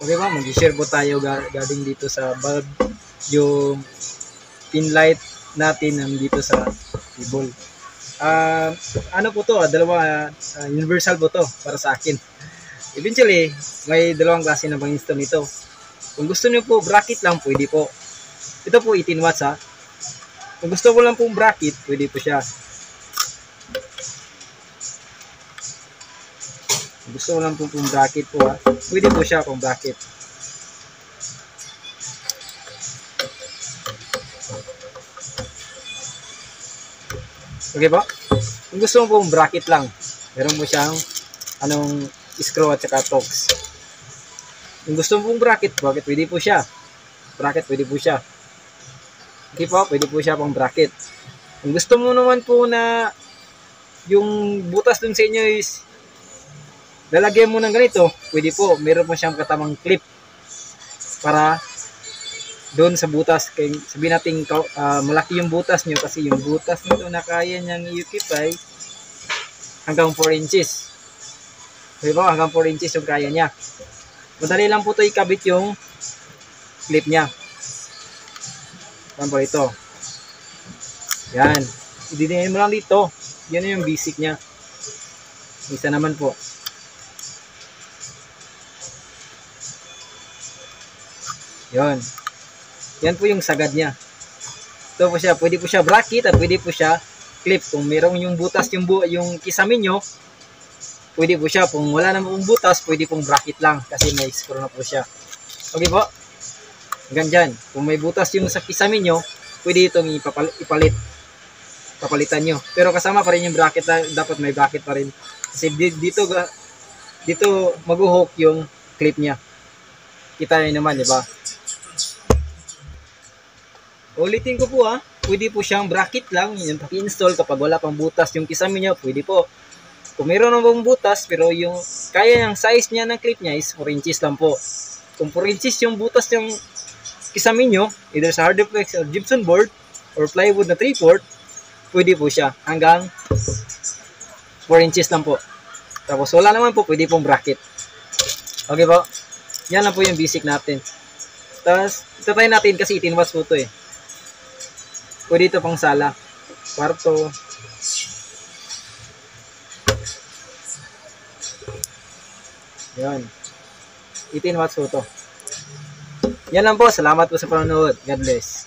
Okay ba? Mag-share po tayo galing dito sa bulb. Yung pin light natin nandito sa table. Ano po to? Universal po to para sa akin. Eventually, may dalawang klase na pang-install nito. Kung gusto niyo po bracket lang, pwede po. Ito po 18 watts ha. Kung gusto ko lang pong bracket, pwede po siya. Kung gusto ko lang pong bracket po ha, pwede po siya pong bracket. Okay po? Kung gusto mo pong bracket lang, meron po siyang screw at saka togs. Kung gusto mo pong bracket, pwede po siya. Bracket, pwede po siya. Okay po, pwede po siya pang bracket. Kung gusto mo naman po na yung butas dun sa inyo is lalagyan mo ng ganito, pwede po. Meron po siyang katamang clip para doon sa butas. Kaya sabihin natin malaki yung butas nyo kasi yung butas nito na kaya niyang i-occupy hanggang 4 inches. Okay po, hanggang 4 inches yung kaya niya. Madali lang po ito ikabit yung clip niya. Yan po ito. Yan. Idinayin mo lang dito. Yan yung basic niya. Isa naman po. Yan. Yan po yung sagad niya. Ito po siya. Pwede po siya bracket at pwede po siya clip. Kung mayroong yung butas, yung kisame nyo, pwede po siya. Kung wala naman pong butas, pwede pong bracket lang kasi may screw na po siya. Okay po? Hanggang dyan. Kung may butas yung sa kisame nyo, pwede itong ipalit. Papalitan nyo. Pero kasama pa rin yung bracket. Dapat may bracket pa rin. Kasi dito mag-hook yung clip niya. Kita nyo naman, di ba? Ulitin ko po ha. Pwede po siyang bracket lang. Yung paki-install kapag wala pang butas yung kisame nyo, pwede po. Kung mayroon namang butas, pero yung kaya yung size niya ng clip niya is 4 inches lang po. Kung 4 inches yung butas yung kisame nyo, either sa hardplex or gypsum board or plywood na 3/4, pwede po siya. Hanggang 4 inches lang po. Tapos wala naman po, pwede pong bracket. Okay po? Yan lang po yung basic natin. Tapos, itatry natin kasi 18 watts po ito eh. Pwede ito pang sala. Kwarto. Yan. 18 watts po ito. Yan lang po. Salamat po sa panonood. God bless.